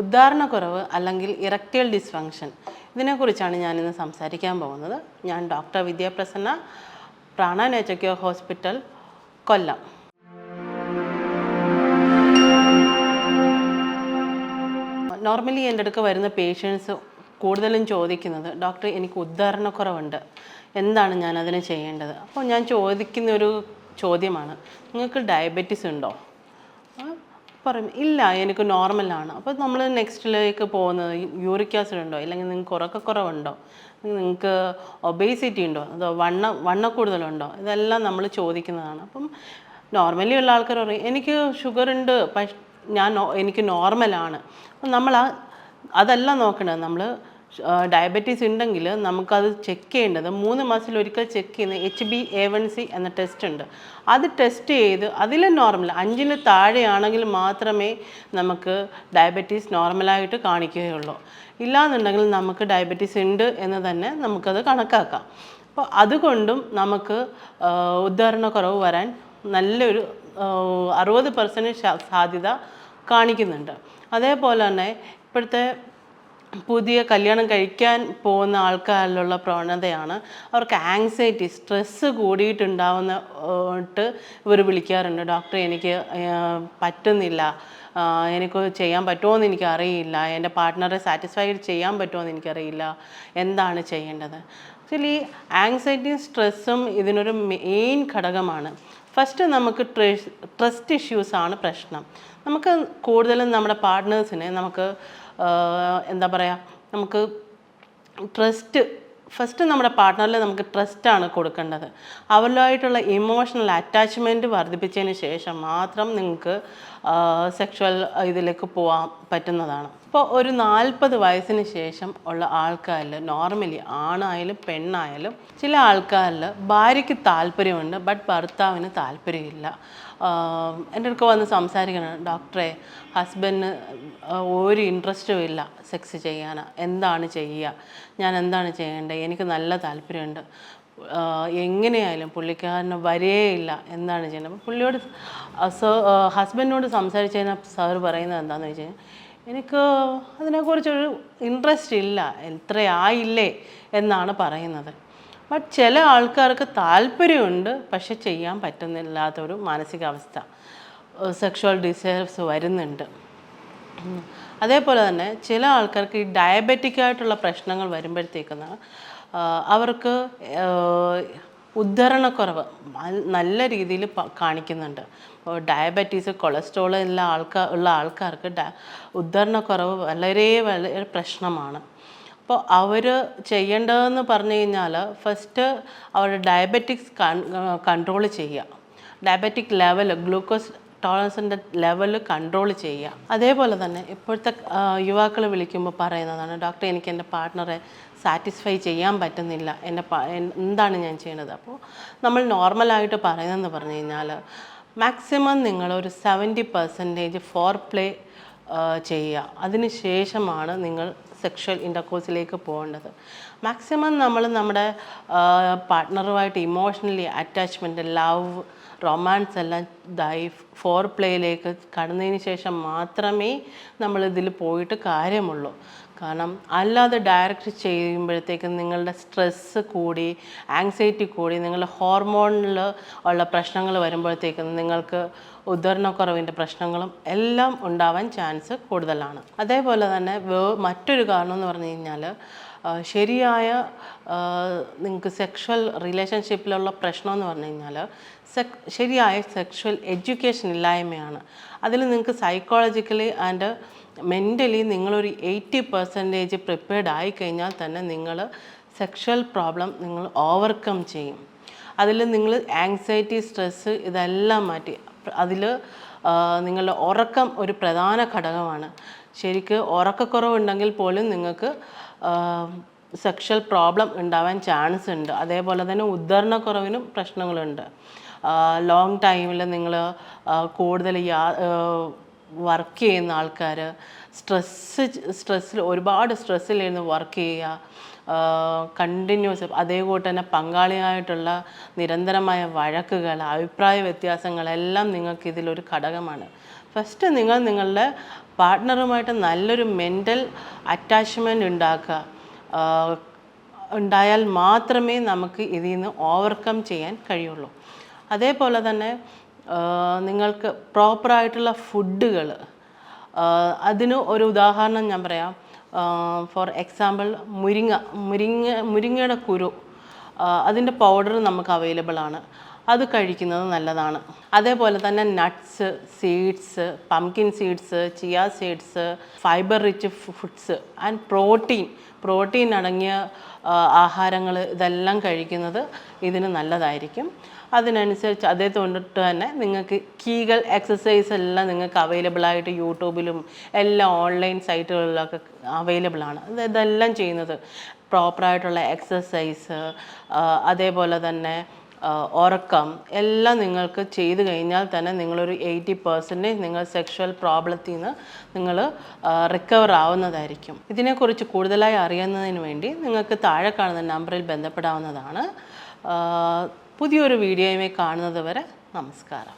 ഉദ്ധാരണക്കുറവ് അല്ലെങ്കിൽ erectile dysfunction ഇതിനെക്കുറിച്ചാണ് ഞാനിന്ന് സംസാരിക്കാൻ പോകുന്നത്. ഞാൻ ഡോക്ടർ വിദ്യാപ്രസന്ന, പ്രാണ നേച്ചർ ക്യൂർ ഹോസ്പിറ്റൽ, കൊല്ലം. നോർമലി എൻ്റെ അടുക്ക് വരുന്ന പേഷ്യൻസ് കൂടുതലും ചോദിക്കുന്നത്, ഡോക്ടർ എനിക്ക് ഉദ്ധാരണക്കുറവുണ്ട്, എന്താണ് ഞാൻ അതിന് ചെയ്യേണ്ടത്? അപ്പോൾ ഞാൻ ചോദിക്കുന്ന ഒരു ചോദ്യമാണ്, നിങ്ങൾക്ക് ഡയബറ്റീസ് ഉണ്ടോ? പറയും ഇല്ല, എനിക്ക് നോർമലാണ്. അപ്പോൾ നമ്മൾ നെക്സ്റ്റിലേക്ക് പോകുന്നത് യൂറിക് ആസിഡ് ഉണ്ടോ, അല്ലെങ്കിൽ നിങ്ങൾക്ക് ഉറക്കക്കുറവുണ്ടോ, നിങ്ങൾക്ക് ഒബേസിറ്റി ഉണ്ടോ, അതോ വണ്ണക്കൂടുതലുണ്ടോ, ഇതെല്ലാം നമ്മൾ ചോദിക്കുന്നതാണ്. അപ്പം നോർമലി ഉള്ള ആൾക്കാർ പറയും എനിക്ക് ഷുഗർ ഉണ്ട്, എനിക്ക് നോർമലാണ്. അപ്പം നമ്മൾ അതല്ല നോക്കണത്. നമ്മൾ ഡയബറ്റീസ് ഉണ്ടെങ്കിൽ നമുക്കത് ചെക്ക് ചെയ്യേണ്ടത് 3 മാസത്തിലൊരിക്കൽ ചെക്ക് ചെയ്യുന്ന HbA1c എന്ന ടെസ്റ്റ് ഉണ്ട്. അത് ടെസ്റ്റ് ചെയ്ത് അതിൽ നോർമൽ 5-ന് താഴെയാണെങ്കിൽ മാത്രമേ നമുക്ക് ഡയബറ്റീസ് നോർമലായിട്ട് കാണിക്കുകയുള്ളൂ. ഇല്ലയെന്നുണ്ടെങ്കിൽ നമുക്ക് ഡയബറ്റീസ് ഉണ്ട് എന്ന് തന്നെ നമുക്കത് കണക്കാക്കാം. അപ്പോൾ അതുകൊണ്ടും നമുക്ക് ഉദ്ധാരണക്കുറവ് വരാൻ നല്ലൊരു 60% സാധ്യത കാണിക്കുന്നുണ്ട്. അതേപോലെ തന്നെ ഇപ്പോഴത്തെ പുതിയ കല്യാണം കഴിക്കാൻ പോകുന്ന ആൾക്കാരിലുള്ള പ്രവണതയാണ്, അവർക്ക് ആങ്സൈറ്റി, സ്ട്രെസ്സ് കൂടിയിട്ടുണ്ടാവുന്നിട്ട് ഇവർ വിളിക്കാറുണ്ട്, ഡോക്ടറെ എനിക്ക് പറ്റുന്നില്ല, എനിക്ക് ചെയ്യാൻ പറ്റുമോയെന്ന് എനിക്കറിയില്ല, എൻ്റെ പാർട്ട്ണറെ സാറ്റിസ്ഫൈഡ് ചെയ്യാൻ പറ്റുമോയെന്ന് എനിക്കറിയില്ല, എന്താണ് ചെയ്യേണ്ടത്? ആക്ച്വലി ആങ്സൈറ്റിയും സ്ട്രെസ്സും ഇതിനൊരു മെയിൻ ഘടകമാണ്. ഫസ്റ്റ് നമുക്ക് ട്രസ്റ്റ് ഇഷ്യൂസാണ് പ്രശ്നം. നമുക്ക് കൂടുതലും നമ്മുടെ പാർട്ട്നേഴ്സിനെ നമുക്ക് എന്താ പറയുക, നമുക്ക് ഫസ്റ്റ് നമ്മുടെ പാർട്ട്ണറിൽ നമുക്ക് ട്രസ്റ്റാണ് കൊടുക്കേണ്ടത്. അവരുമായിട്ടുള്ള ഇമോഷണൽ അറ്റാച്ച്മെൻറ്റ് വർദ്ധിപ്പിച്ചതിന് ശേഷം മാത്രം നിങ്ങൾക്ക് സെക്ഷുവൽ ഇതിലേക്ക് പോകാൻ പറ്റുന്നതാണ്. ഇപ്പോൾ ഒരു 40 വയസ്സിന് ശേഷം ഉള്ള ആൾക്കാരിൽ നോർമലി ആണായാലും പെണ്ണായാലും ചില ആൾക്കാരിൽ ഭാര്യയ്ക്ക് താല്പര്യമുണ്ട്, ബട്ട് ഭർത്താവിന് താല്പര്യമില്ല. എൻ്റെ അടുക്ക് വന്ന് സംസാരിക്കണം, ഡോക്ടറെ ഹസ്ബൻഡിന് ഒരു ഇൻട്രസ്റ്റും ഇല്ല സെക്സ് ചെയ്യാൻ, എന്താണ് ചെയ്യുക, ഞാൻ എന്താണ് ചെയ്യേണ്ടത്, എനിക്ക് നല്ല താല്പര്യമുണ്ട്, എങ്ങനെയായാലും പുള്ളിക്കാരന് വരേയില്ല, എന്താണ് ചെയ്യുന്നത്? അപ്പോൾ പുള്ളിയോട് ഹസ്ബൻഡിനോട് സംസാരിച്ച് കഴിഞ്ഞാൽ സാർ പറയുന്നത് എന്താണെന്ന് വെച്ച് കഴിഞ്ഞാൽ, എനിക്ക് അതിനെക്കുറിച്ചൊരു ഇൻട്രസ്റ്റ് ഇല്ല, എത്രയായില്ലേ എന്നാണ് പറയുന്നത്. ബട്ട് ചില ആൾക്കാർക്ക് താല്പര്യമുണ്ട്, പക്ഷെ ചെയ്യാൻ പറ്റുന്നില്ലാത്തൊരു മാനസികാവസ്ഥ, സെക്ഷുവൽ ഡിസയർസ് വരുന്നുണ്ട്. അതേപോലെ തന്നെ ചില ആൾക്കാർക്ക് ഈ ഡയബറ്റിക്കായിട്ടുള്ള പ്രശ്നങ്ങൾ വരുമ്പോഴത്തേക്കുന്ന അവർക്ക് ഉദ്ധരണക്കുറവ് നല്ല രീതിയിൽ കാണിക്കുന്നുണ്ട്. ഡയബറ്റീസ്, കൊളസ്ട്രോൾ ഉള്ള ആൾക്കാർക്ക് ഉദ്ധരണക്കുറവ് വളരെ വളരെ പ്രശ്നമാണ്. അപ്പോൾ അവർ ചെയ്യേണ്ടതെന്ന് പറഞ്ഞു കഴിഞ്ഞാൽ ഫസ്റ്റ് അവരുടെ ഡയബറ്റിക്സ് കൺട്രോൾ ചെയ്യുക, ഡയബറ്റിക് ലെവൽ, ഗ്ലൂക്കോസ് ടോളറൻസിൻ്റെ ലെവൽ കൺട്രോൾ ചെയ്യുക. അതേപോലെ തന്നെ ഇപ്പോഴത്തെ യുവാക്കൾ വിളിക്കുമ്പോൾ പറയുന്നതാണ്, ഡോക്ടർ എനിക്ക് എൻ്റെ പാർട്ട്ണറെ സാറ്റിസ്ഫൈ ചെയ്യാൻ പറ്റുന്നില്ല, എന്താണ് ഞാൻ ചെയ്യേണ്ടത്? അപ്പോൾ നമ്മൾ നോർമലായിട്ട് പറയുന്നതെന്ന് പറഞ്ഞു കഴിഞ്ഞാൽ മാക്സിമം നിങ്ങളൊരു 70% ഫോർ പ്ലേ ചെയ്യുക. അതിന് ശേഷമാണ് നിങ്ങൾ സെക്ഷൽ ഇൻ്റർകോഴ്സിലേക്ക് പോകേണ്ടത്. മാക്സിമം നമ്മൾ നമ്മുടെ പാർട്ട്ണറുമായിട്ട് ഇമോഷണലി അറ്റാച്ച്മെൻറ്റ്, ലവ്, റൊമാൻസ് എല്ലാം ഇതായി ഫോർ പ്ലേയിലേക്ക് കടന്നതിന് ശേഷം മാത്രമേ നമ്മളിതിൽ പോയിട്ട് കാര്യമുള്ളൂ. കാരണം അല്ലാതെ ഡയറക്റ്റ് ചെയ്യുമ്പോഴത്തേക്കും നിങ്ങളുടെ സ്ട്രെസ്സ് കൂടി, ആങ്സൈറ്റി കൂടി, നിങ്ങളുടെ ഹോർമോണിൽ ഉള്ള പ്രശ്നങ്ങൾ വരുമ്പോഴത്തേക്കും നിങ്ങൾക്ക് ഉദ്ധരണക്കുറവിൻ്റെ പ്രശ്നങ്ങളും എല്ലാം ഉണ്ടാവാൻ ചാൻസ് കൂടുതലാണ്. അതേപോലെ തന്നെ മറ്റൊരു കാരണം എന്ന് പറഞ്ഞു കഴിഞ്ഞാൽ ശരിയായ നിങ്ങൾക്ക് സെക്ഷൽ റിലേഷൻഷിപ്പിലുള്ള പ്രശ്നമെന്ന് പറഞ്ഞു കഴിഞ്ഞാൽ ശരിയായ സെക്ഷൽ എഡ്യൂക്കേഷൻ ഇല്ലായ്മയാണ്. അതിൽ നിങ്ങൾക്ക് സൈക്കോളജിക്കലി ആൻഡ് മെൻ്റലി നിങ്ങളൊരു 80% പ്രിപ്പയർഡ് ആയിക്കഴിഞ്ഞാൽ തന്നെ നിങ്ങൾ സെക്ഷൽ പ്രോബ്ലം നിങ്ങൾ ഓവർകം ചെയ്യും. അതിൽ നിങ്ങൾ ആങ്സൈറ്റി, സ്ട്രെസ്സ് ഇതെല്ലാം മാറ്റി, അതിൽ നിങ്ങളുടെ ഉറക്കം ഒരു പ്രധാന ഘടകമാണ്. ശരിക്ക് ഉറക്കക്കുറവുണ്ടെങ്കിൽ പോലും നിങ്ങൾക്ക് സെക്ഷൽ പ്രോബ്ലം ഉണ്ടാവാൻ ചാൻസ് ഉണ്ട്. അതേപോലെ തന്നെ ഉദ്ധരണക്കുറവിനും പ്രശ്നങ്ങളുണ്ട്. ലോങ് ടൈമിൽ നിങ്ങൾ കൂടുതൽ വർക്ക് ചെയ്യുന്ന ആൾക്കാർ, സ്ട്രെസ്സിൽ ഒരുപാട് സ്ട്രെസ്സിലിരുന്ന് വർക്ക് ചെയ്യുക, കണ്ടിന്യൂസ്, അതേകൂട്ട് തന്നെ പങ്കാളിയായിട്ടുള്ള നിരന്തരമായ വഴക്കുകൾ, അഭിപ്രായ വ്യത്യാസങ്ങളെല്ലാം നിങ്ങൾക്ക് ഇതിലൊരു ഘടകമാണ്. ഫസ്റ്റ് നിങ്ങൾ നിങ്ങളുടെ പാർട്ട്ണറുമായിട്ട് നല്ലൊരു മെൻ്റൽ അറ്റാച്ച്മെൻറ്റ് ഉണ്ടായാൽ മാത്രമേ നമുക്ക് ഇതിൽ നിന്ന് ഓവർകം ചെയ്യാൻ കഴിയുള്ളൂ. അതേപോലെ തന്നെ നിങ്ങൾക്ക് പ്രോപ്പറായിട്ടുള്ള ഫുഡുകൾ, അതിന് ഒരു ഉദാഹരണം ഞാൻ പറയാം. ഫോർ എക്സാമ്പിൾ മുരിങ്ങയുടെ കുരു, അതിൻ്റെ പൗഡർ നമുക്ക് അവൈലബിൾ ആണ്. അത് കഴിക്കുന്നത് നല്ലതാണ്. അതേപോലെ തന്നെ nuts, seeds, pumpkin seeds, chia seeds, fibre rich foods and protein അടങ്ങിയ ആഹാരങ്ങൾ ഇതെല്ലാം കഴിക്കുന്നത് ഇതിന് നല്ലതായിരിക്കും. അതിനനുസരിച്ച് അതേ തൊണ്ടിട്ട് തന്നെ നിങ്ങൾക്ക് കീഗൽ എക്സസൈസ് എല്ലാം നിങ്ങൾക്ക് അവൈലബിൾ ആയിട്ട് യൂട്യൂബിലും എല്ലാ ഓൺലൈൻ സൈറ്റുകളിലൊക്കെ അവൈലബിൾ ആണ്. ഇതെല്ലാം ചെയ്യുന്നത് പ്രോപ്പറായിട്ടുള്ള എക്സസൈസ്, അതേപോലെ തന്നെ ഉറക്കം എല്ലാം നിങ്ങൾക്ക് ചെയ്ത് കഴിഞ്ഞാൽ തന്നെ നിങ്ങളൊരു 80% നിങ്ങൾ സെക്ഷൽ പ്രോബ്ലത്തിൽ നിന്ന് നിങ്ങൾ റിക്കവർ ആവുന്നതായിരിക്കും. ഇതിനെക്കുറിച്ച് കൂടുതലായി അറിയുന്നതിന് വേണ്ടി നിങ്ങൾക്ക് താഴെ കാണുന്ന നമ്പറിൽ ബന്ധപ്പെടാവുന്നതാണ്. പുതിയൊരു വീഡിയോയുമായി കാണുന്നത് വരെ നമസ്കാരം.